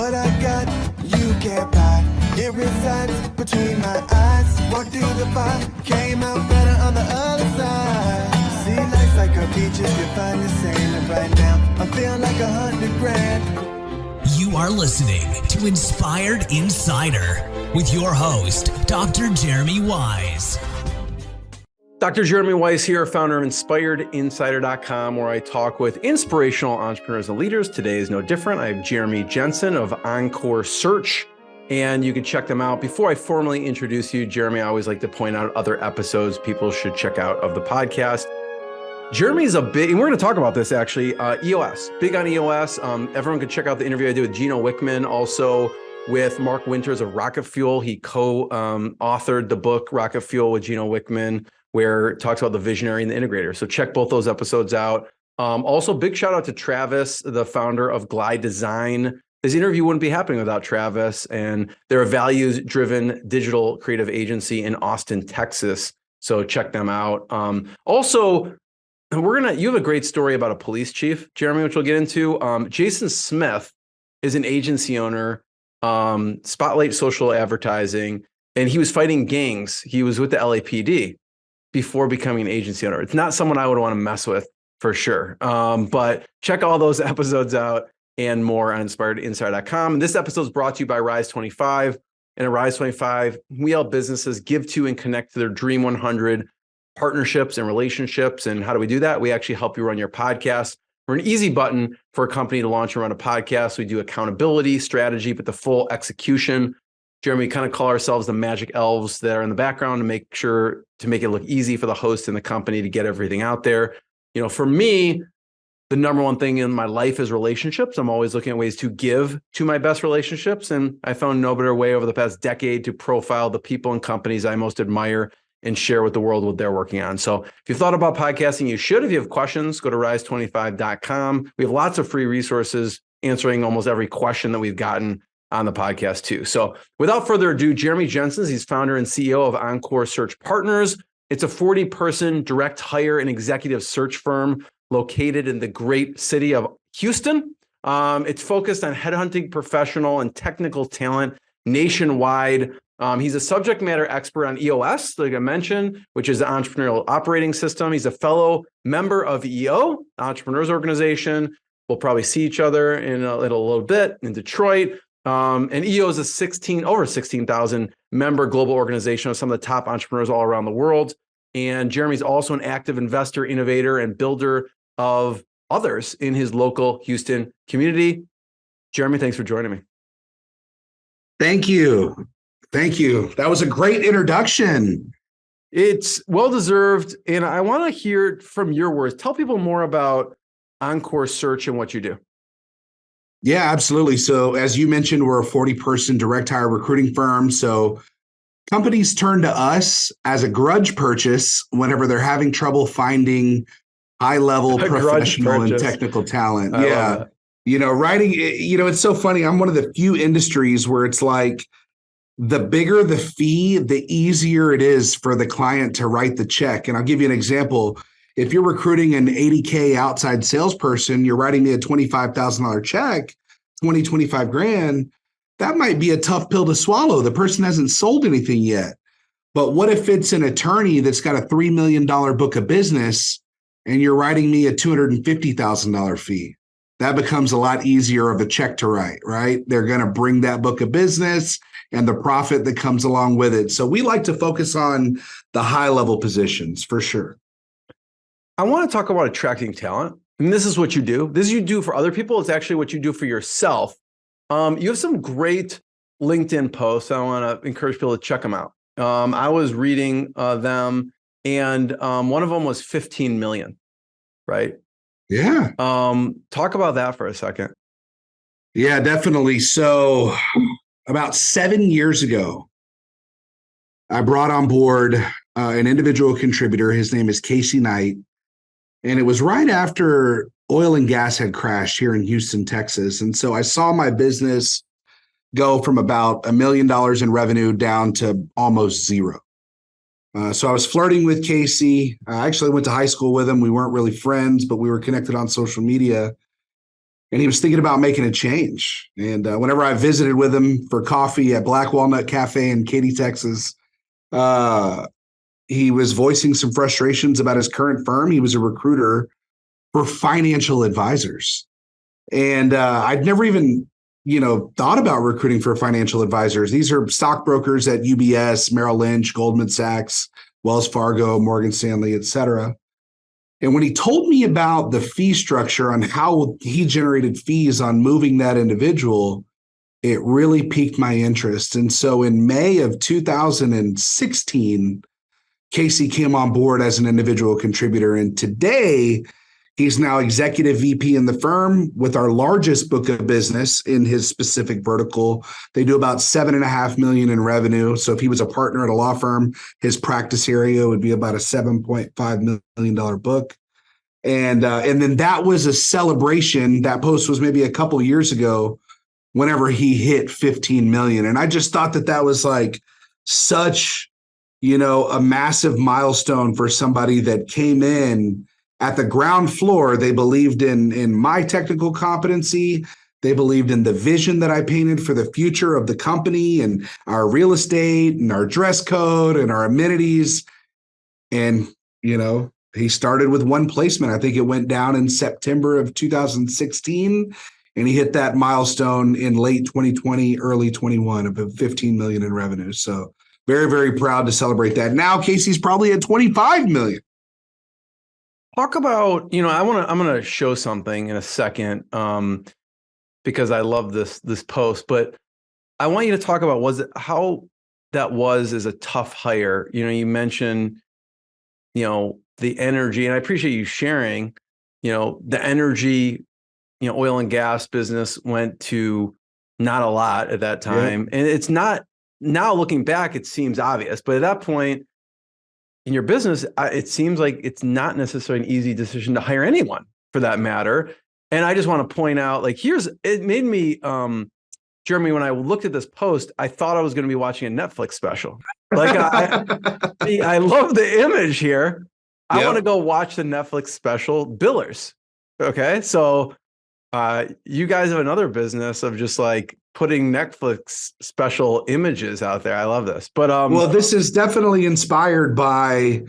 What I got, you can't buy. It resides between my eyes. Walked through the fire, came out better on the other side. See, life's like a beach if you find the sand. And right now, I'm feeling like 100 grand. You are listening to Inspired Insider with your host, Dr. Jeremy Wise. Dr. Jeremy Wise here, founder of InspiredInsider.com, where I talk with inspirational entrepreneurs and leaders. Today is no different. I have Jeremy Jenson of Encore Search, and you can check them out. Before I formally introduce you, Jeremy, I always like to point out other episodes people should check out of the podcast. Jeremy's a big, and we're going to talk about this actually, EOS, big on EOS. Everyone can check out the interview I did with Gino Wickman, also with Mark Winters of Rocket Fuel. He co-authored the book Rocket Fuel with Gino Wickman, where it talks about the visionary and the integrator. So check both those episodes out. Also, big shout out to Travis, the founder of Glide Design. This interview wouldn't be happening without Travis, and they're a values-driven digital creative agency in Austin, Texas. So check them out. Also, you have a great story about a police chief, Jeremy, which we'll get into. Jason Smith is an agency owner, Spotlight Social Advertising, and he was fighting gangs. He was with the LAPD before becoming an agency owner. It's not someone I would want to mess with for sure. But check all those episodes out and more on InspiredInsider.com. This episode is brought to you by Rise 25. And at Rise 25, we help businesses give to and connect to their Dream 100 partnerships and relationships. And how do we do that? We actually help you run your podcast. We're an easy button for a company to launch and run a podcast. We do accountability, strategy, but the full execution. Jeremy, we kind of call ourselves the magic elves that are in the background to make sure to make it look easy for the host and the company to get everything out there. You know, for me, the number one thing in my life is relationships. I'm always looking at ways to give to my best relationships. And I found no better way over the past decade to profile the people and companies I most admire and share with the world what they're working on. So if you've thought about podcasting, you should. If you have questions, go to rise25.com. We have lots of free resources answering almost every question that we've gotten on the podcast too. So without further ado, Jeremy Jenson, he's founder and CEO of Encore Search Partners. It's a 40-person direct hire and executive search firm located in the great city of Houston. It's focused on headhunting professional and technical talent nationwide. He's a subject matter expert on EOS, like I mentioned, which is the Entrepreneurial Operating System. He's a fellow member of EO, Entrepreneurs Organization. We'll probably see each other in a little bit in Detroit. And EO is a over 16,000 member global organization of some of the top entrepreneurs all around the world. And Jeremy's also an active investor, innovator, and builder of others in his local Houston community. Jeremy, thanks for joining me. Thank you. Thank you. That was a great introduction. It's well-deserved. And I want to hear from your words. Tell people more about Encore Search and what you do. Yeah, absolutely. So as you mentioned, we're a 40-person direct hire recruiting firm. So companies turn to us as a grudge purchase whenever they're having trouble finding high-level professional and technical talent. Yeah. You know, writing, it's so funny. I'm one of the few industries where it's like the bigger the fee, the easier it is for the client to write the check. And I'll give you an example. If you're recruiting an $80K outside salesperson, you're writing me a $25,000 check, 25 grand, that might be a tough pill to swallow. The person hasn't sold anything yet. But what if it's an attorney that's got a $3 million book of business and you're writing me a $250,000 fee? That becomes a lot easier of a check to write, right? They're going to bring that book of business and the profit that comes along with it. So we like to focus on the high level positions for sure. I want to talk about attracting talent. And this is what you do. This you do for other people. It's actually what you do for yourself. You have some great LinkedIn posts. I want to encourage people to check them out. I was reading them, and one of them was 15 million, right? Yeah. Talk about that for a second. Yeah, definitely. So about 7 years ago, I brought on board an individual contributor. His name is Casey Knight. And it was right after oil and gas had crashed here in Houston, Texas. And so I saw my business go from about $1 million in revenue down to almost zero. So I was flirting with Casey. I actually went to high school with him. We weren't really friends, but we were connected on social media. and he was thinking about making a change. And whenever I visited with him for coffee at Black Walnut Cafe in Katy, Texas, he was voicing some frustrations about his current firm. He was a recruiter for financial advisors. And I'd never even, thought about recruiting for financial advisors. These are stockbrokers at UBS, Merrill Lynch, Goldman Sachs, Wells Fargo, Morgan Stanley, et cetera. And when he told me about the fee structure on how he generated fees on moving that individual, it really piqued my interest. And so in May of 2016, Casey came on board as an individual contributor. And today, he's now executive VP in the firm with our largest book of business in his specific vertical. They do about $7.5 million in revenue. So if he was a partner at a law firm, his practice area would be about a $7.5 million book. And then that was a celebration. That post was maybe a couple of years ago whenever he hit 15 million. And I just thought that was like such, a massive milestone for somebody that came in at the ground floor. They believed in my technical competency. They believed in the vision that I painted for the future of the company and our real estate and our dress code and our amenities. And, he started with one placement. I think it went down in September of 2016, and he hit that milestone in late 2020, early 21 of 15 million in revenue. So very, very proud to celebrate that. Now Casey's probably at 25 million. Talk about, I'm going to show something in a second because I love this post, but I want you to talk about how that was as a tough hire. You mentioned, the energy, and I appreciate you sharing, the energy, oil and gas business went to not a lot at that time. Yeah. And it's not, now looking back, it seems obvious, but at that point, in your business, it seems like it's not necessarily an easy decision to hire anyone for that matter. And I just want to point out, it made me, Jeremy, when I looked at this post, I thought I was going to be watching a Netflix special. I love the image here. I want to go watch the Netflix special, Billers. Okay. So you guys have another business of just putting Netflix special images out there. I love this. But well, this is definitely inspired by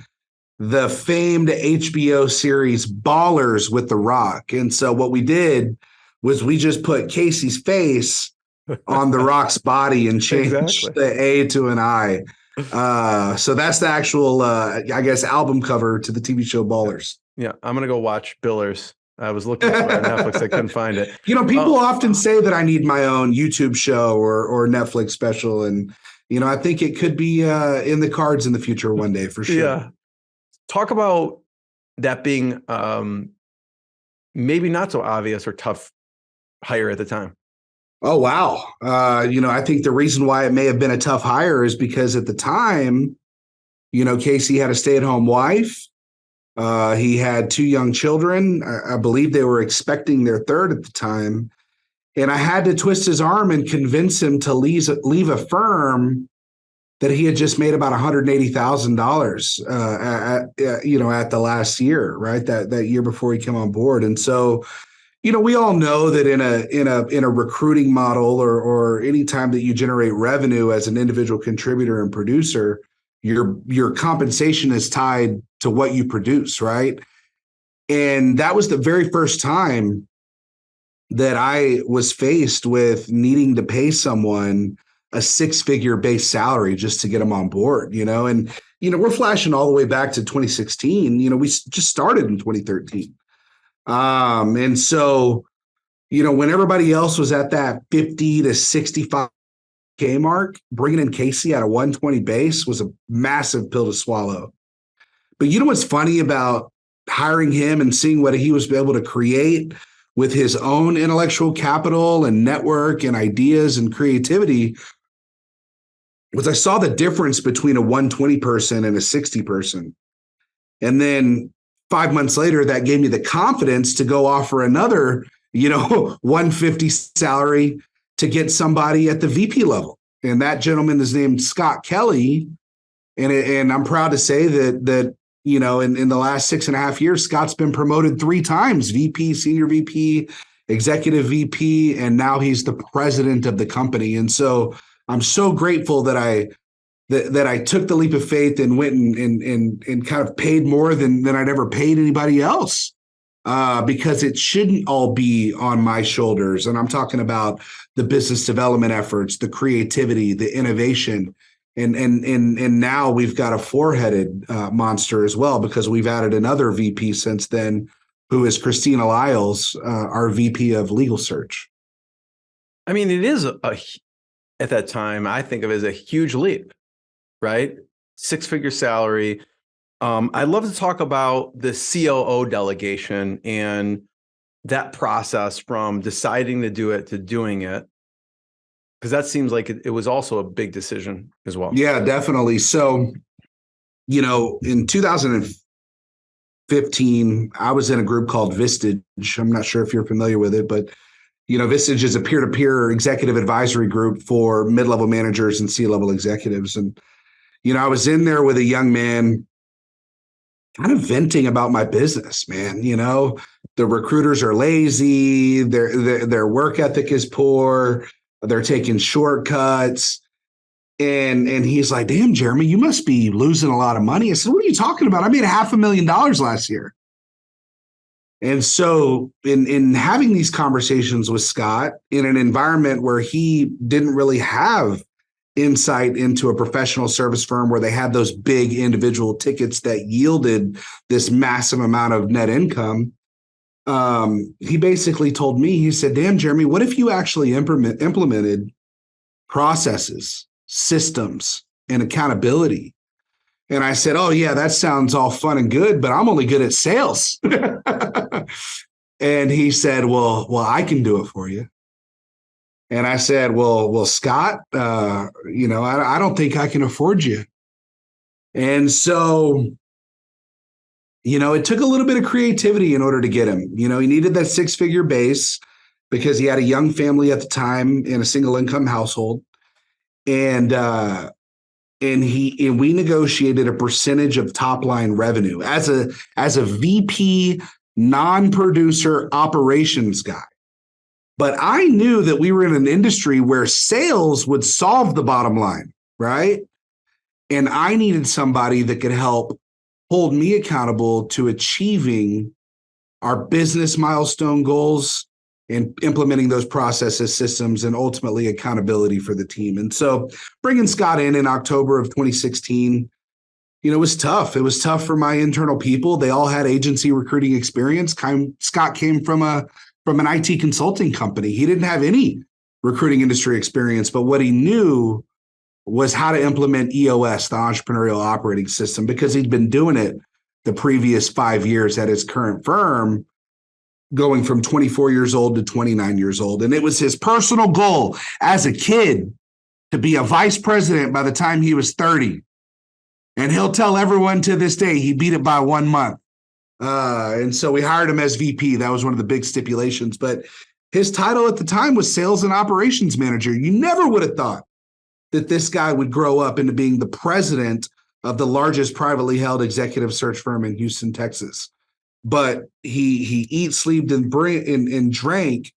the famed HBO series Ballers with The Rock. And so what we did was we just put Casey's face on The Rock's body and changed the A to an I. So that's the actual, album cover to the TV show Ballers. Yeah, I'm going to go watch Billers. I was looking for it on Netflix. I couldn't find it. People often say that I need my own YouTube show or Netflix special. And, I think it could be in the cards in the future one day for sure. Yeah. Talk about that being maybe not so obvious or tough hire at the time. Oh, wow. I think the reason why it may have been a tough hire is because at the time, Casey had a stay-at-home wife. He had 2 young children. I believe they were expecting their third at the time. And I had to twist his arm and convince him to leave a firm that he had just made about $180,000 at the last year, right? That year before he came on board. And so, we all know that in a recruiting model or any time that you generate revenue as an individual contributor and producer, your compensation is tied to what you produce, right? And that was the very first time that I was faced with needing to pay someone a 6-figure base salary just to get them on board, and, we're flashing all the way back to 2016. We just started in 2013. And so, when everybody else was at that 50 to 65K mark, bringing in Casey at a 120 base was a massive pill to swallow. But what's funny about hiring him and seeing what he was able to create with his own intellectual capital and network and ideas and creativity was I saw the difference between a 120 person and a 60 person. And then 5 months later, that gave me the confidence to go offer another, 150 salary to get somebody at the VP level. And that gentleman is named Scott Kelly. And I'm proud to say that in the last 6.5 years, Scott's been promoted 3 times, VP, senior VP, executive VP, and now he's the president of the company. And so I'm so grateful that I took the leap of faith and went and kind of paid more than I'd ever paid anybody else. Because it shouldn't all be on my shoulders. And I'm talking about the business development efforts, the creativity, the innovation. And now we've got a four-headed monster as well, because we've added another VP since then, who is Christina Lyles, our VP of Legal Search. I mean, it is at that time, I think of it as a huge leap, right? 6-figure salary. I'd love to talk about the COO delegation and that process from deciding to do it to doing it, because that seems like it was also a big decision as well. Yeah, definitely. So, in 2015, I was in a group called Vistage. I'm not sure if you're familiar with it, but Vistage is a peer-to-peer executive advisory group for mid-level managers and C-level executives. And, I was in there with a young man kind of venting about my business, man. The recruiters are lazy. Their work ethic is poor. They're taking shortcuts. And he's like, damn, Jeremy, you must be losing a lot of money. I said, what are you talking about? I made $500,000 last year. And so in having these conversations with Scott in an environment where he didn't really have insight into a professional service firm where they had those big individual tickets that yielded this massive amount of net income, he basically told me, he said, damn, Jeremy, what if you actually implemented processes, systems, and accountability? And I said, oh, yeah, that sounds all fun and good, but I'm only good at sales. And he said, well, I can do it for you. And I said, well, Scott, I don't think I can afford you. And so, it took a little bit of creativity in order to get him. He needed that 6-figure base because he had a young family at the time in a single income household. And we negotiated a percentage of top line revenue as a VP non-producer operations guy. But I knew that we were in an industry where sales would solve the bottom line, right? And I needed somebody that could help hold me accountable to achieving our business milestone goals and implementing those processes, systems, and ultimately accountability for the team. And so bringing Scott in October of 2016, it was tough. It was tough for my internal people. They all had agency recruiting experience. Scott came from an IT consulting company. He didn't have any recruiting industry experience, but what he knew was how to implement EOS, the Entrepreneurial Operating System, because he'd been doing it the previous 5 years at his current firm, going from 24 years old to 29 years old. And it was his personal goal as a kid to be a vice president by the time he was 30. And he'll tell everyone to this day he beat it by 1 month. And so we hired him as VP. That was one of the big stipulations. But his title at the time was Sales and Operations Manager. You never would have thought that this guy would grow up into being the president of the largest privately held executive search firm in Houston, Texas. But he eats, slept, and drank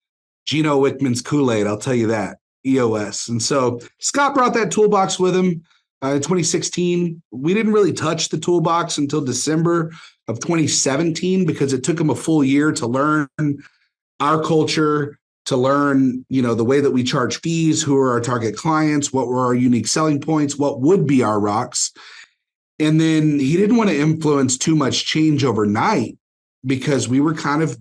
Gino Wickman's Kool-Aid. I'll tell you that, EOS. And so Scott brought that toolbox with him in 2016. We didn't really touch the toolbox until December of 2017 because it took him a full year to learn our culture, to learn, the way that we charge fees, who are our target clients, what were our unique selling points, what would be our rocks. And then he didn't want to influence too much change overnight because we were kind of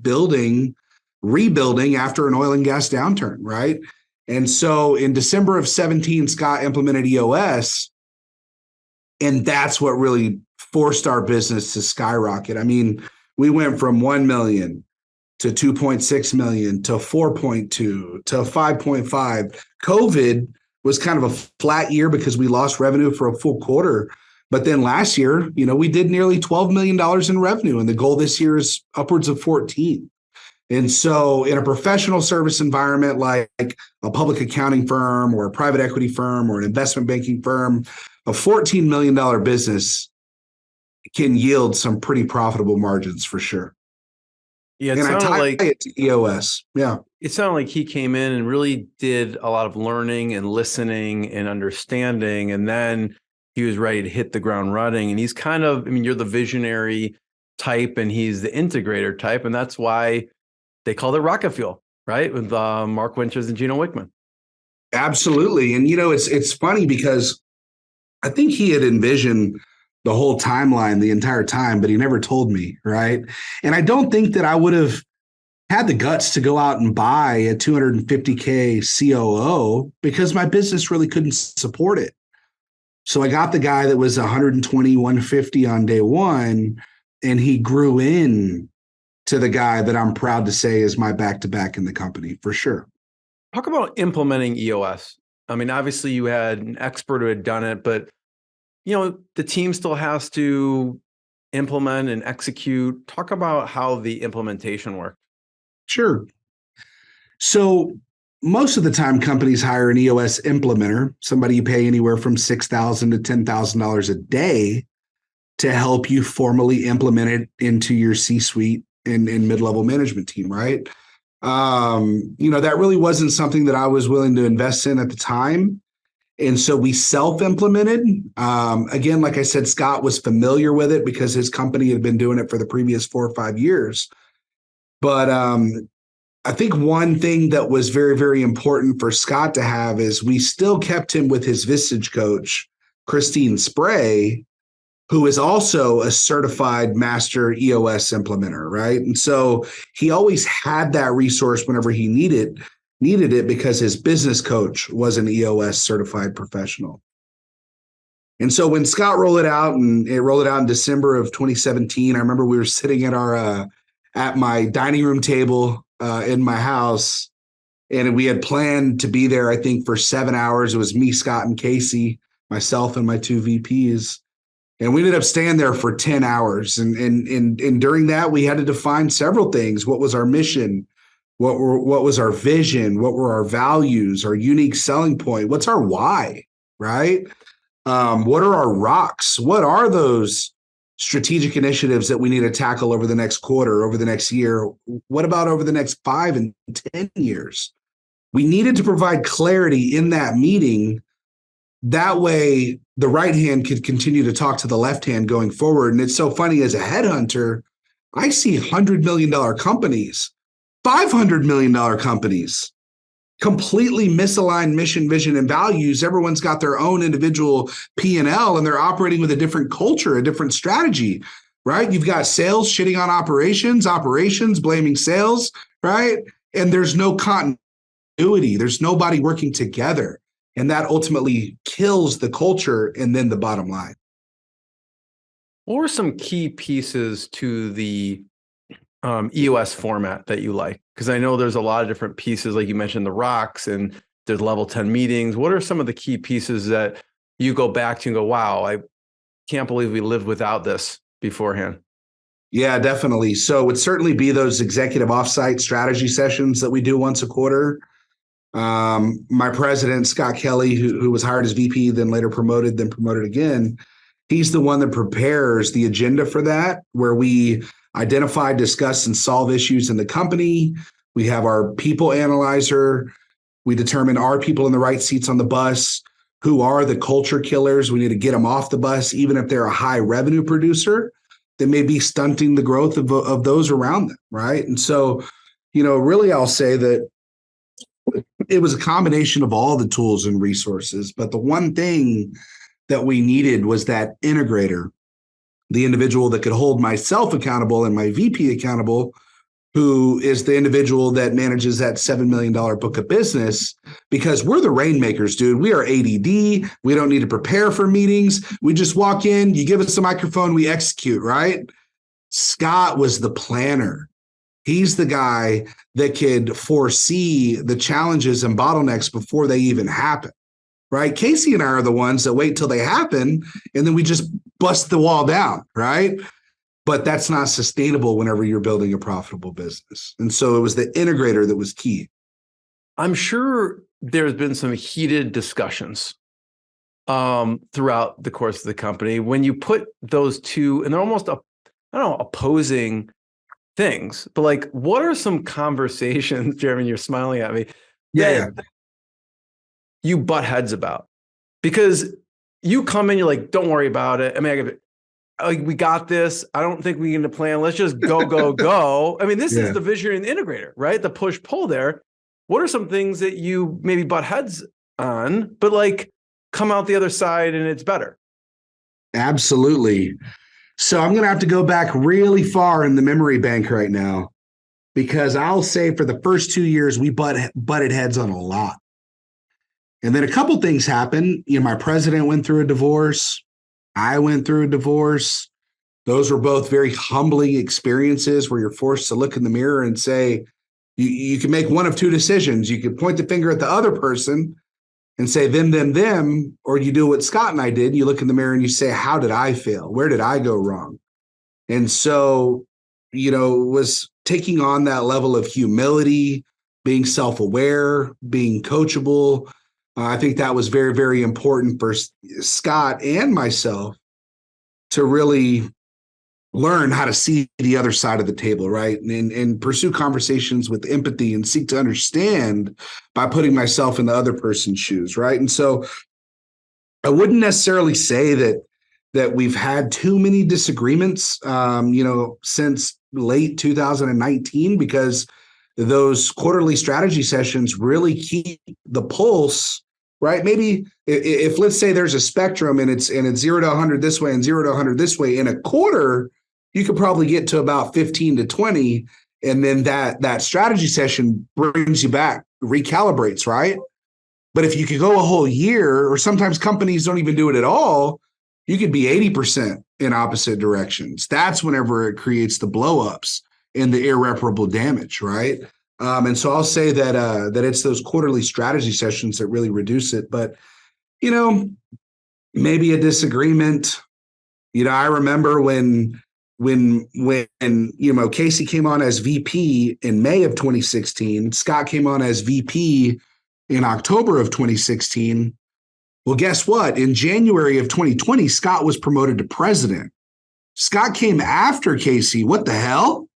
rebuilding after an oil and gas downturn, right? And so in December of 17, Scott implemented EOS, and that's what really forced our business to skyrocket. I mean, we went from 1 million to 2.6 million to 4.2 to 5.5. COVID was kind of a flat year because we lost revenue for a full quarter. But then last year, we did nearly $12 million in revenue, and the goal this year is upwards of 14. And so in a professional service environment like a public accounting firm or a private equity firm or an investment banking firm, a $14 million business can yield some pretty profitable margins for sure. Yeah, And I tie it to EOS. Yeah. it sounded like he came in and really did a lot of learning and listening and understanding, and then he was ready to hit the ground running. And he's kind of, I mean, you're the visionary type and he's the integrator type, and that's why they called it rocket fuel, right? With Mark Winters and Gino Wickman. Absolutely. And it's funny because I think he had envisioned the whole timeline the entire time, but he never told me, right? And I don't think that I would have had the guts to go out and buy a 250K COO because my business really couldn't support it. So I got the guy that was 120, 150 on day one, and he grew in to the guy that I'm proud to say is my back-to-back in the company for sure. Talk about implementing EOS. I mean, obviously you had an expert who had done it, but the team still has to implement and execute. Talk about how the implementation worked. Sure. So most of the time, companies hire an EOS implementer, somebody you pay anywhere from $6,000 to $10,000 a day to help you formally implement it into your C-suite and mid-level management team, right? That really wasn't something that I was willing to invest in at the time. And so we self-implemented. Again, like I said, Scott was familiar with it because his company had been doing it for the previous 4 or 5 years. But I think one thing that was very, very important for Scott to have is we still kept him with his Vistage coach, Christine Spray, who is also a certified master EOS implementer, right? And so he always had that resource whenever he needed it because his business coach was an EOS certified professional. And so when Scott rolled it out, and it rolled it out in December of 2017, I remember we were sitting at my dining room table in my house, and we had planned to be there, I think, for 7 hours. It was me, Scott, and Casey, myself, and my 2 VPs. And we ended up staying there for 10 hours. And during that, we had to define several things. What was our mission? What was our vision? What were our values, our unique selling point? What's our why, right? What are our rocks? What are those strategic initiatives that we need to tackle over the next quarter, over the next year? What about over the next 5 and 10 years? We needed to provide clarity in that meeting. That way, the right hand could continue to talk to the left hand going forward. And it's so funny, as a headhunter, I see $100 million companies, $500 million companies, completely misaligned mission, vision, and values. Everyone's got their own individual P&L, and they're operating with a different culture, a different strategy, right? You've got sales shitting on operations blaming sales, right? And there's no continuity. There's nobody working together. And that ultimately kills the culture and then the bottom line. What were some key pieces to the EOS format that you like? Because I know there's a lot of different pieces, like you mentioned, the rocks, and there's level 10 meetings. What are some of the key pieces that you go back to and go, wow, I can't believe we lived without this beforehand? Yeah, definitely. So it would certainly be those executive offsite strategy sessions that we do once a quarter. My president, Scott Kelly, who was hired as VP, then later promoted again, he's the one that prepares the agenda for that, where we identify, discuss, and solve issues in the company. We have our people analyzer. We determine, are people in the right seats on the bus? Who are the culture killers? We need to get them off the bus, even if they're a high revenue producer that may be stunting the growth of those around them, right? And so, really, I'll say that it was a combination of all the tools and resources, but the one thing that we needed was that integrator, the individual that could hold myself accountable and my VP accountable, who is the individual that manages that $7 million book of business, because we're the rainmakers, dude. We are ADD. We don't need to prepare for meetings. We just walk in, you give us a microphone, we execute, right? Scott was the planner. He's the guy that could foresee the challenges and bottlenecks before they even happen, right? Casey and I are the ones that wait till they happen, and then we just bust the wall down, right? But that's not sustainable whenever you're building a profitable business. And so it was the integrator that was key. I'm sure there's been some heated discussions throughout the course of the company when you put those two, and they're almost opposing things, but like, what are some conversations, Jeremy, you're smiling at me, Yeah. that you butt heads about? Because you come in, you're like, don't worry about it. I mean, we got this. I don't think we need a plan. Let's just go, go, go. I mean, this is the visionary and the integrator, right? The push pull there. What are some things that you maybe butt heads on, but like come out the other side and it's better? Absolutely. So I'm going to have to go back really far in the memory bank right now, because I'll say for the first 2 years, we butted heads on a lot. And then a couple things happened. My president went through a divorce. I went through a divorce. Those were both very humbling experiences where you're forced to look in the mirror and say, you can make one of two decisions. You could point the finger at the other person and say them, or you do what Scott and I did. You look in the mirror and you say, how did I fail? Where did I go wrong? And so, was taking on that level of humility, being self-aware, being coachable. I think that was very, very important for Scott and myself to really learn how to see the other side of the table, right? And pursue conversations with empathy and seek to understand by putting myself in the other person's shoes, right? And so I wouldn't necessarily say that we've had too many disagreements, since late 2019, because those quarterly strategy sessions really keep the pulse, right? Maybe if let's say there's a spectrum and it's 0 to 100 this way and 0 to 100 this way, in a quarter, you could probably get to about 15 to 20. And then that strategy session brings you back, recalibrates, right? But if you could go a whole year, or sometimes companies don't even do it at all, you could be 80% in opposite directions. That's whenever it creates the blowups and the irreparable damage, right? And so I'll say that it's those quarterly strategy sessions that really reduce it. But, maybe a disagreement. I remember when Casey came on as VP in May of 2016, Scott came on as VP in October of 2016. Well, guess what? In January of 2020, Scott was promoted to president. Scott came after Casey. What the hell?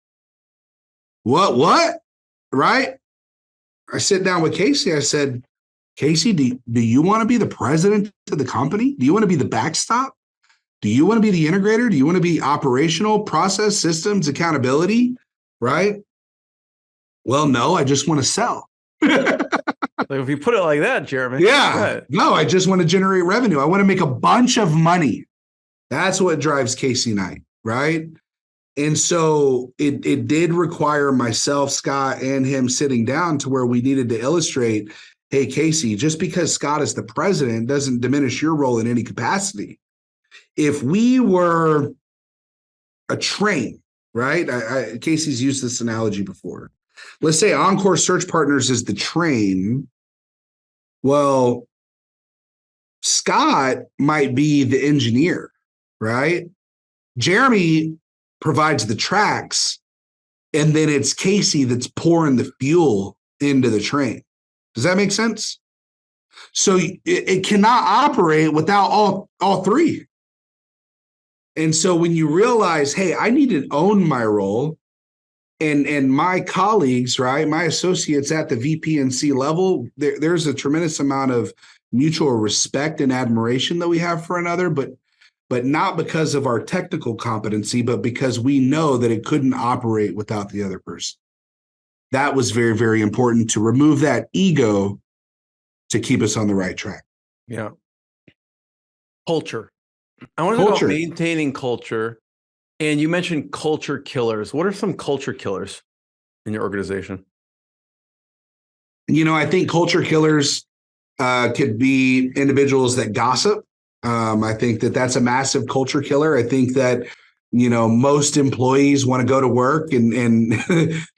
What? Right? I sit down with Casey. I said, Casey, do you want to be the president of the company? Do you want to be the backstop? Do you want to be the integrator? Do you want to be operational, process, systems, accountability? Right? Well, no, I just want to sell. Like if you put it like that, Jeremy. Yeah. Right. No, I just want to generate revenue. I want to make a bunch of money. That's what drives Casey Knight, right? And so it did require myself, Scott, and him sitting down to where we needed to illustrate, hey, Casey, just because Scott is the president doesn't diminish your role in any capacity. If we were a train, right? Casey's used this analogy before. Let's say Encore Search Partners is the train. Well, Scott might be the engineer, right? Jeremy provides the tracks, and then it's Casey that's pouring the fuel into the train. Does that make sense? So it cannot operate without all three. And so when you realize, hey, I need to own my role, and my colleagues, right, my associates at the VP and C level, there's a tremendous amount of mutual respect and admiration that we have for another, but not because of our technical competency, but because we know that it couldn't operate without the other person. That was very, very important to remove that ego to keep us on the right track. Yeah. Culture. I want to talk about maintaining culture. And you mentioned culture killers. What are some culture killers in your organization? I think culture killers could be individuals that gossip. I think that's a massive culture killer. I think that, most employees want to go to work and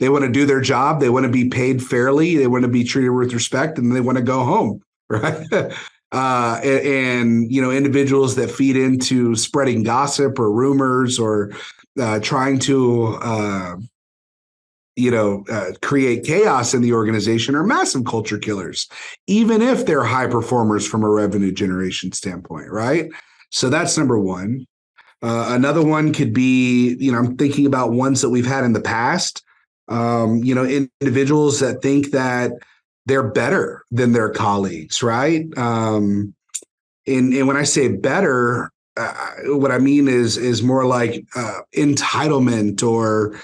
they want to do their job. They want to be paid fairly. They want to be treated with respect, and they want to go home, right? Individuals that feed into spreading gossip or rumors or trying to, create chaos in the organization are massive culture killers, even if they're high performers from a revenue generation standpoint, right? So that's number one. Another one could be, I'm thinking about ones that we've had in the past. Individuals that think that they're better than their colleagues, right? And when I say better, what I mean is more like entitlement, or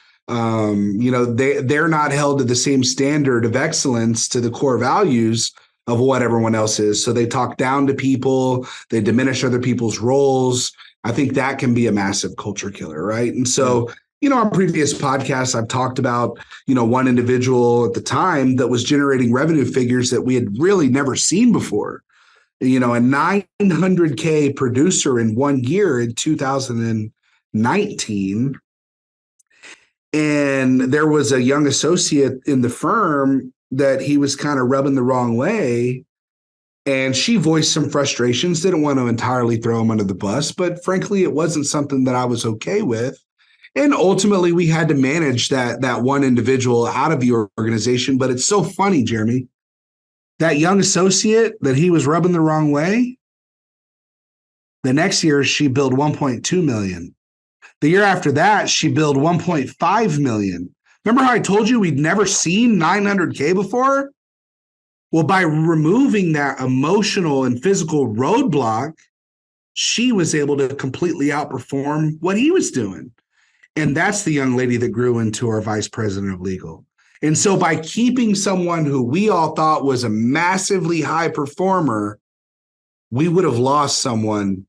they're not held to the same standard of excellence, to the core values of what everyone else is. So they talk down to people, they diminish other people's roles. I think that can be a massive culture killer, right? And so, on previous podcasts, I've talked about, one individual at the time that was generating revenue figures that we had really never seen before. A 900K producer in 1 year in 2019. And there was a young associate in the firm that he was kind of rubbing the wrong way. And she voiced some frustrations, didn't want to entirely throw him under the bus, but frankly, it wasn't something that I was okay with. And ultimately, we had to manage that one individual out of the organization. But it's so funny, Jeremy, that young associate that he was rubbing the wrong way, the next year she billed 1.2 million. The year after that, she billed 1.5 million. Remember how I told you we'd never seen 900K before? Well, by removing that emotional and physical roadblock, she was able to completely outperform what he was doing. And that's the young lady that grew into our vice president of legal. And so by keeping someone who we all thought was a massively high performer, we would have lost someone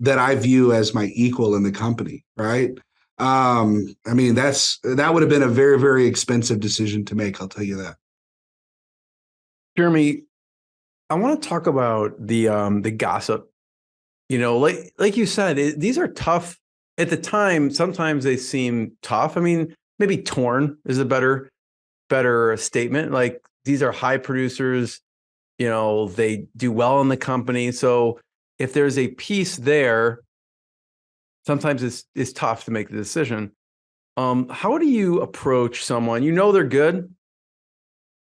that I view as my equal in the company, right? That would have been a very, very expensive decision to make, I'll tell you that. Jeremy, I want to talk about the gossip. Like you said, these are tough at the time. Sometimes they seem tough. I mean, maybe torn is a better statement. Like, these are high producers. They do well in the company. So if there's a piece there, sometimes it's tough to make the decision. How do you approach someone? They're good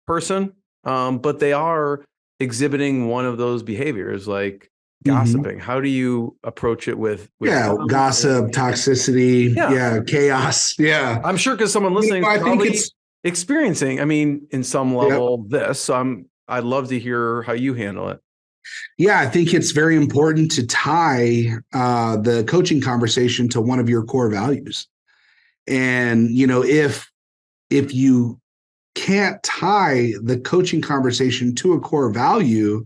person, but they are exhibiting one of those behaviors, like gossiping. How do you approach it with gossip, toxicity, chaos? Yeah. I'm sure, because someone listening is probably experiencing, in some level this. So I'd love to hear how you handle it. Yeah, I think it's very important to tie the coaching conversation to one of your core values. And, if you can't tie the coaching conversation to a core value,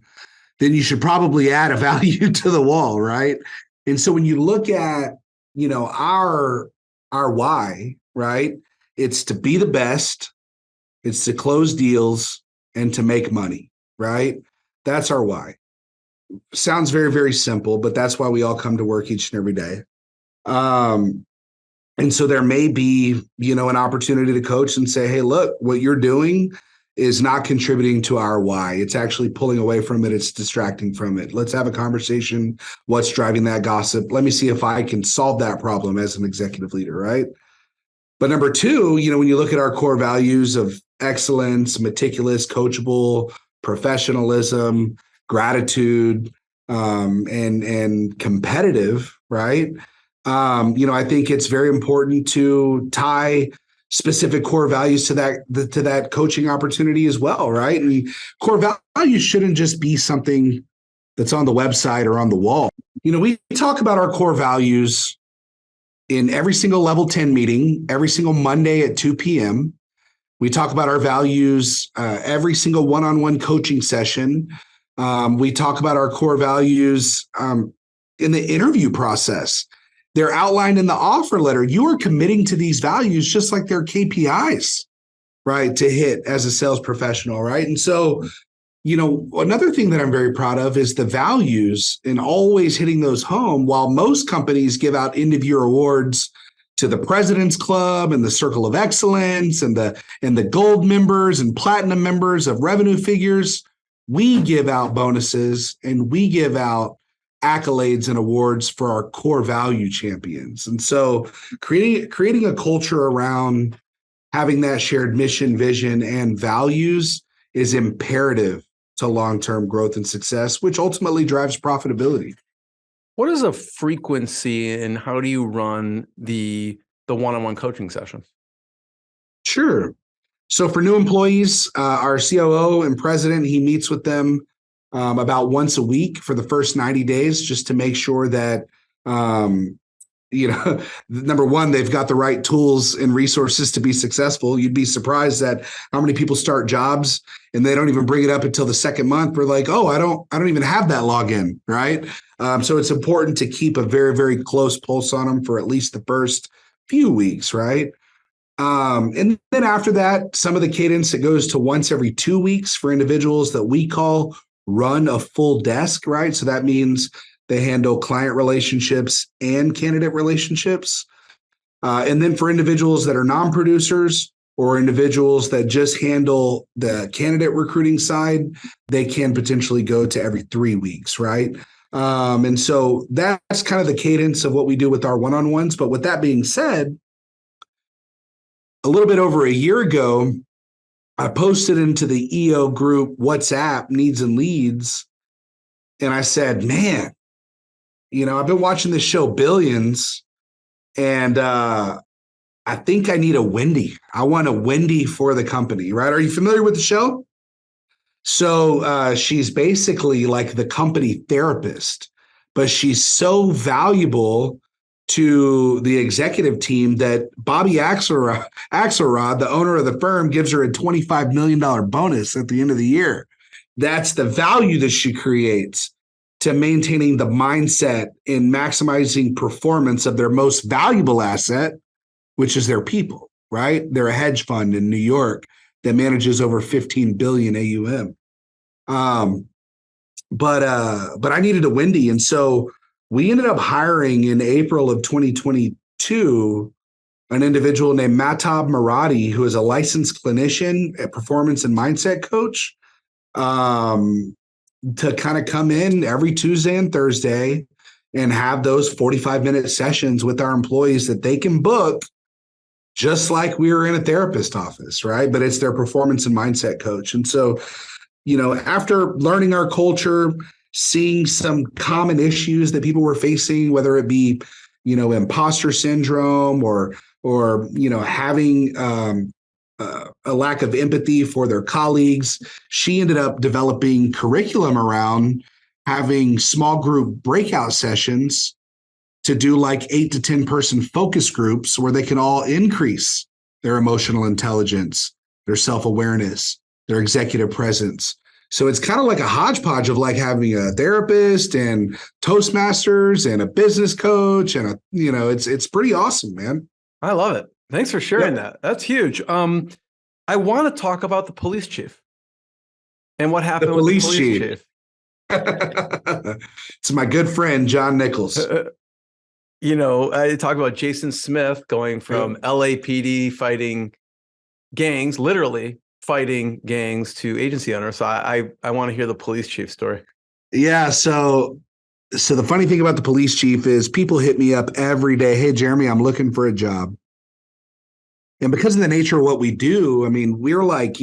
then you should probably add a value to the wall, right? And so when you look at, our why, right? It's to be the best, it's to close deals, and to make money, right? That's our why. Sounds very, very simple, but that's why we all come to work each and every day. And so there may be, an opportunity to coach and say, hey, look, what you're doing is not contributing to our why. It's actually pulling away from it. It's distracting from it. Let's have a conversation. What's driving that gossip? Let me see if I can solve that problem as an executive leader, right? But number two, when you look at our core values of excellence, meticulous, coachable, professionalism, gratitude, and competitive, right? I think it's very important to tie specific core values to that coaching opportunity as well, right? And core values shouldn't just be something that's on the website or on the wall. We talk about our core values in every single level 10 meeting, every single Monday at 2 p.m. We talk about our values every single one-on-one coaching session. We talk about our core values in the interview process. They're outlined in the offer letter. You are committing to these values just like they're KPIs, right, to hit as a sales professional, right? And so, another thing that I'm very proud of is the values and always hitting those home. While most companies give out end-of-year awards to the President's Club and the Circle of Excellence and the gold members and platinum members of revenue figures, we give out bonuses and we give out accolades and awards for our core value champions. And so creating a culture around having that shared mission, vision, and values is imperative to long-term growth and success, which ultimately drives profitability. What is a frequency and how do you run the one-on-one coaching sessions? Sure. So for new employees, our COO and president, he meets with them about once a week for the first 90 days, just to make sure that, number one, they've got the right tools and resources to be successful. You'd be surprised at how many people start jobs and they don't even bring it up until the second month. We're like, oh, I don't even have that login, right? So it's important to keep a very, very close pulse on them for at least the first few weeks, right? And then after that, some of the cadence, it goes to once every 2 weeks for individuals that we call run a full desk, right? So that means they handle client relationships and candidate relationships. And then for individuals that are non-producers or individuals that just handle the candidate recruiting side, they can potentially go to every 3 weeks, right? And so that's kind of the cadence of what we do with our one-on-ones. But with that being said, a little bit over a year ago, I posted into the EO group WhatsApp Needs and Leads. And I said, man, I've been watching this show Billions, and I think I need a Wendy. I want a Wendy for the company, right? Are you familiar with the show? So she's basically like the company therapist, but she's so valuable to the executive team that Bobby Axelrod, the owner of the firm, gives her a $25 million bonus at the end of the year. That's the value that she creates to maintaining the mindset and maximizing performance of their most valuable asset, which is their people, right? They're a hedge fund in New York that manages over 15 billion AUM. But I needed a Wendy. And so we ended up hiring in April of 2022 an individual named Mahtab Maradi, who is a licensed clinician, a performance and mindset coach, to kind of come in every Tuesday and Thursday and have those 45-minute sessions with our employees that they can book just like we were in a therapist office, right? But it's their performance and mindset coach. And so, after learning our culture, seeing some common issues that people were facing, whether it be, imposter syndrome or having a lack of empathy for their colleagues, she ended up developing curriculum around having small group breakout sessions to do like 8 to 10 person focus groups where they can all increase their emotional intelligence, their self-awareness, their executive presence. So it's kind of like a hodgepodge of like having a therapist and Toastmasters and a business coach. And, it's pretty awesome, man. I love it. Thanks for sharing that. That's huge. I want to talk about the police chief and what happened with the police chief. It's my good friend, John Nichols. I talk about Jason Smith going from LAPD fighting gangs, literally fighting gangs, to agency owners. So I want to hear the police chief story. Yeah. So the funny thing about the police chief is people hit me up every day. Hey, Jeremy, I'm looking for a job. And because of the nature of what we do, I mean, we're like,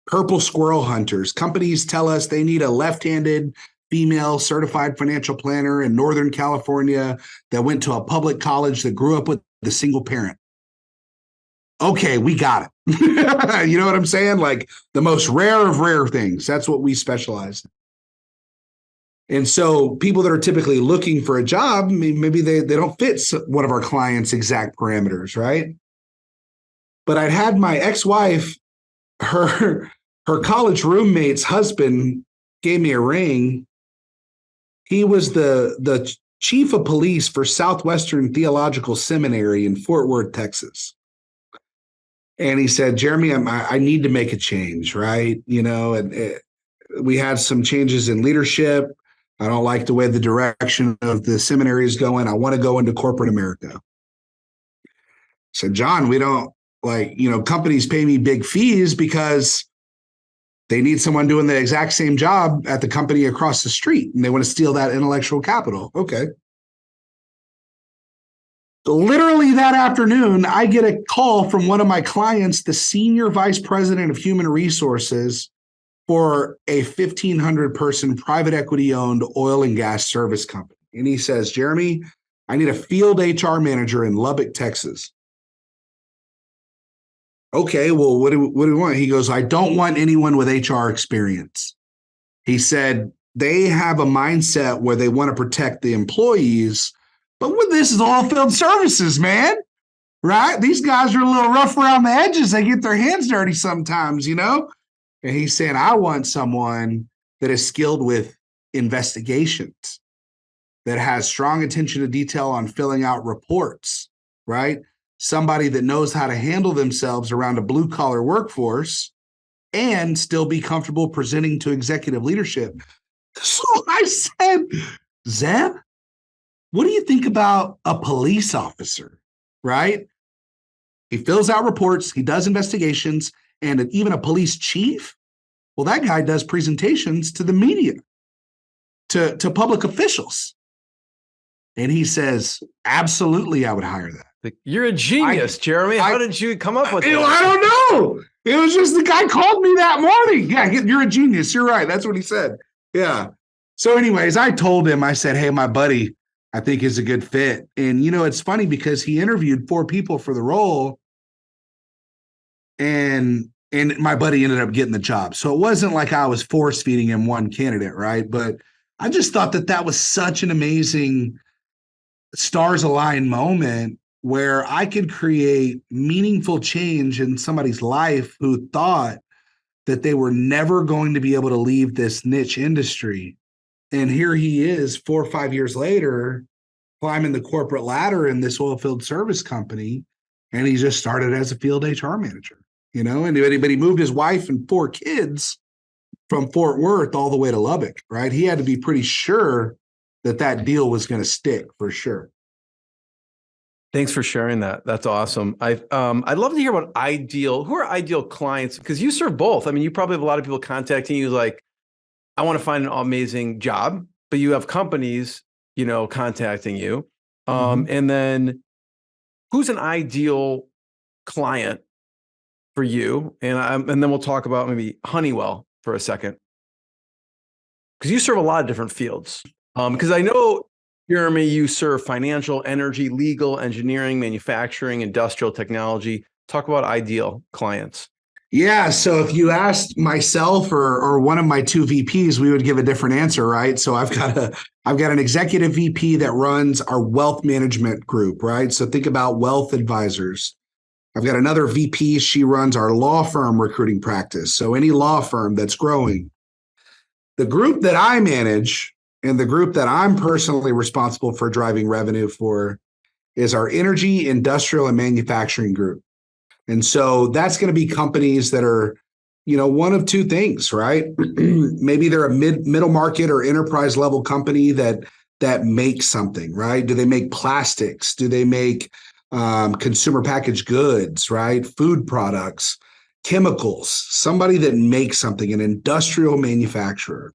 purple squirrel hunters. Companies tell us they need a left-handed female certified financial planner in Northern California that went to a public college that grew up with a single parent. Okay, we got it. You know what I'm saying? Like the most rare of rare things. That's what we specialize in. And so people that are typically looking for a job, maybe they don't fit one of our clients' exact parameters, right? But I'd had my ex-wife, her college roommate's husband gave me a ring. He was the chief of police for Southwestern Theological Seminary in Fort Worth, Texas. And he said, Jeremy, I need to make a change, right? We had some changes in leadership. I don't like the way the direction of the seminary is going. I want to go into corporate America. I said, John, we don't companies pay me big fees because they need someone doing the exact same job at the company across the street, and they want to steal that intellectual capital. Okay. Literally that afternoon, I get a call from one of my clients, the senior vice president of human resources for a 1,500 person private equity owned oil and gas service company. And he says, Jeremy, I need a field HR manager in Lubbock, Texas. Okay, well, what do we want? He goes, I don't want anyone with HR experience. He said they have a mindset where they want to protect the employees, but when this is all field services, man, right? These guys are a little rough around the edges. They get their hands dirty sometimes, you know? And he's saying, I want someone that is skilled with investigations, that has strong attention to detail on filling out reports, right? Somebody that knows how to handle themselves around a blue collar workforce and still be comfortable presenting to executive leadership. So I said, Zeb, what do you think about a police officer, right? He fills out reports, he does investigations, and even a police chief. Well, that guy does presentations to the media, to public officials. And he says, absolutely, I would hire that. You're a genius, Jeremy. How did you come up with that? I don't know. It was just the guy called me that morning. Yeah, you're a genius. You're right. That's what he said. Yeah. So anyways, I told him, I said, hey, my buddy, I think is a good fit. And, you know, it's funny because he interviewed 4 people for the role. And my buddy ended up getting the job. So it wasn't like I was force feeding him one candidate, right? But I just thought that was such an amazing stars align moment where I could create meaningful change in somebody's life who thought that they were never going to be able to leave this niche industry. And here he is 4 or 5 years later, climbing the corporate ladder in this oil field service company. And he just started as a field HR manager, you know, but he moved his wife and 4 kids from Fort Worth all the way to Lubbock, right? He had to be pretty sure that deal was going to stick for sure. Thanks for sharing that. That's awesome. I'd love to hear about who are ideal clients, because you serve both. I mean, you probably have a lot of people contacting you like, I want to find an amazing job, but you have companies, you know, contacting you. And then who's an ideal client for you? And then we'll talk about maybe Honeywell for a second, because you serve a lot of different fields. Because I know, Jeremy, you serve financial, energy, legal, engineering, manufacturing, industrial technology. Talk about ideal clients. Yeah. So if you asked myself or one of my 2 VPs, we would give a different answer, right? So I've got an executive VP that runs our wealth management group, right? So think about wealth advisors. I've got another VP. She runs our law firm recruiting practice. So any law firm that's growing. The group that I manage and the group that I'm personally responsible for driving revenue for is our energy, industrial, and manufacturing group. And so that's going to be companies that are, you know, one of 2 things, right? Maybe they're a middle market or enterprise level company that makes something, right? Do they make plastics? Do they make consumer packaged goods, right? Food products, chemicals, somebody that makes something, an industrial manufacturer.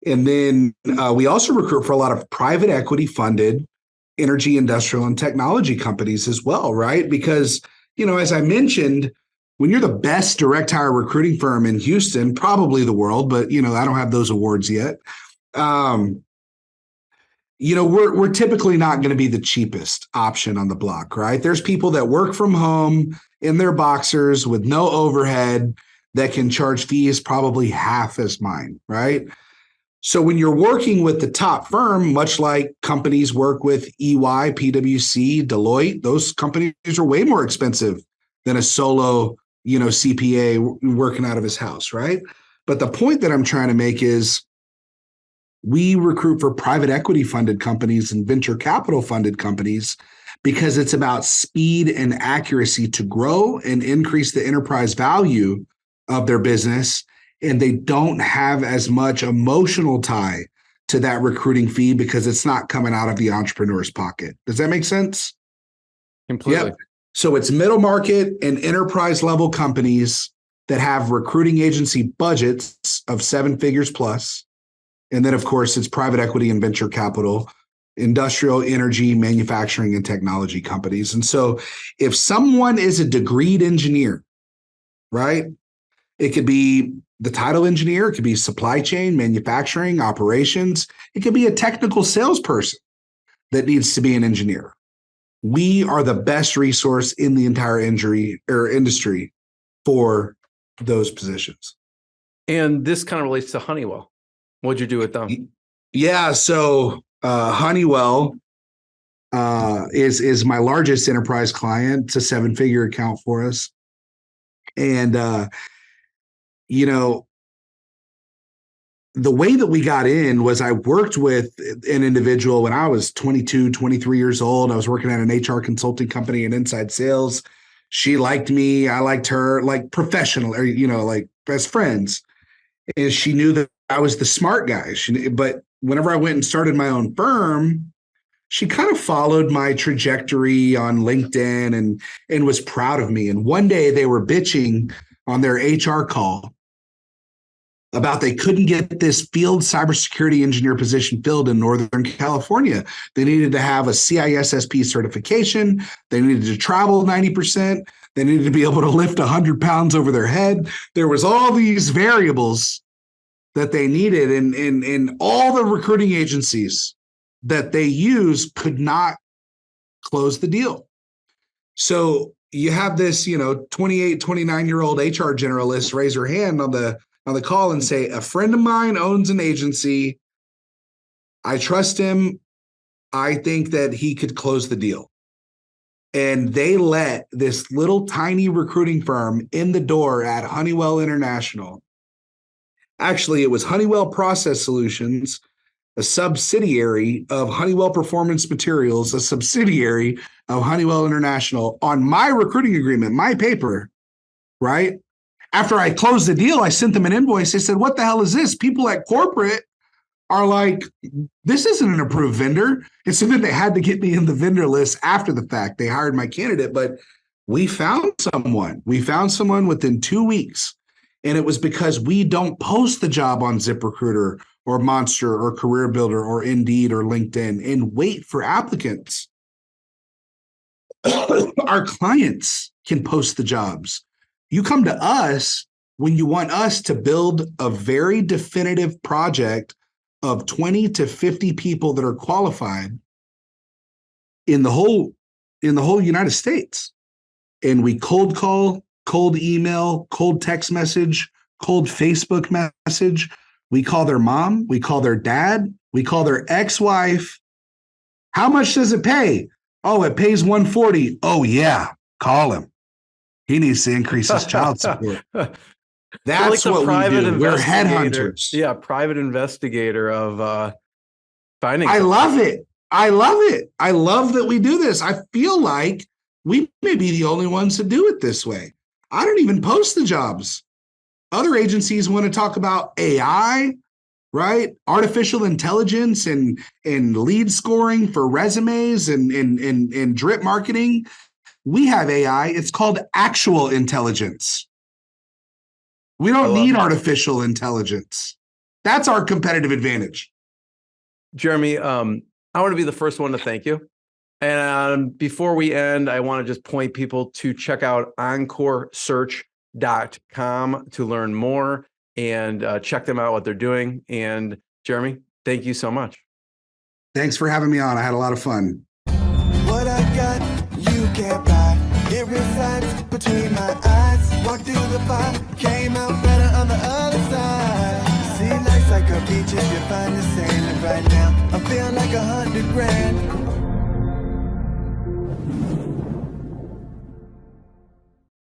And then we also recruit for a lot of private equity funded energy, industrial, and technology companies as well, right? Because, you know, as I mentioned, when you're the best direct hire recruiting firm in Houston, probably the world, but, you know, I don't have those awards yet. You know, we're typically not going to be the cheapest option on the block, right? There's people that work from home in their boxers with no overhead that can charge fees probably half as mine, right? So when you're working with the top firm, much like companies work with EY, PwC, Deloitte, those companies are way more expensive than a solo, you know, CPA working out of his house, right? But the point that I'm trying to make is we recruit for private equity funded companies and venture capital funded companies because it's about speed and accuracy to grow and increase the enterprise value of their business. And they don't have as much emotional tie to that recruiting fee because it's not coming out of the entrepreneur's pocket. Does that make sense? Completely. Yep. So it's middle market and enterprise level companies that have recruiting agency budgets of 7 figures plus. And then, of course, it's private equity and venture capital, industrial, energy, manufacturing, and technology companies. And so if someone is a degreed engineer, right? It could be the title engineer. It could be supply chain, manufacturing, operations. It could be a technical salesperson that needs to be an engineer. We are the best resource in the entire industry for those positions. And this kind of relates to Honeywell. What'd you do with them? Yeah, so Honeywell is my largest enterprise client. It's a 7-figure account for us. And, the way that we got in was I worked with an individual when I was 22, 23 years old. I was working at an HR consulting company in inside sales. She liked me. I liked her, like professional, or, like best friends. And she knew that I was the smart guy. But whenever I went and started my own firm, she kind of followed my trajectory on LinkedIn and was proud of me. And one day they were bitching on their HR call about they couldn't get this field cybersecurity engineer position filled in Northern California. They needed to have a CISSP certification. They needed to travel 90%. They needed to be able to lift 100 pounds over their head. There was all these variables that they needed, and all the recruiting agencies that they use could not close the deal. So you have this, 28, 29-year-old HR generalist raise her hand on the call and say, a friend of mine owns an agency. I trust him. I think that he could close the deal. And they let this little tiny recruiting firm in the door at Honeywell International. Actually, it was Honeywell Process Solutions, a subsidiary of Honeywell Performance Materials, a subsidiary of Honeywell International, on my recruiting agreement, my paper, right? After I closed the deal, I sent them an invoice. They said, what the hell is this? People at corporate are like, this isn't an approved vendor. It's something they had to get me in the vendor list after the fact. They hired my candidate, but we found someone. We found someone within 2 weeks. And it was because we don't post the job on ZipRecruiter or Monster or Career Builder or Indeed or LinkedIn and wait for applicants. Our clients can post the jobs. You come to us when you want us to build a very definitive project of 20 to 50 people that are qualified in the whole United States. And we cold call, cold email, cold text message, cold Facebook message. We call their mom, we call their dad, we call their ex-wife. How much does it pay? Oh, it pays $140. Oh yeah, call him. He needs to increase his child support. That's like what we do. We're headhunters. Yeah, private investigator of finding. I love it. I love it. I love that we do this. I feel like we may be the only ones that do it this way. I don't even post the jobs. Other agencies want to talk about AI, right? Artificial intelligence and lead scoring for resumes and drip marketing. We have AI. It's called actual intelligence. We don't need artificial intelligence. That's our competitive advantage. Jeremy, I want to be the first one to thank you. And before we end, I want to just point people to check out EncoreSearch.com to learn more and check them out, what they're doing. And Jeremy, thank you so much. Thanks for having me on. I had a lot of fun. What I got, you can't buy. It resides between my eyes. Walked through the fire, came out better on the other side. See, life's like a beach if you find the sand. And right now, I feel like $100 grand.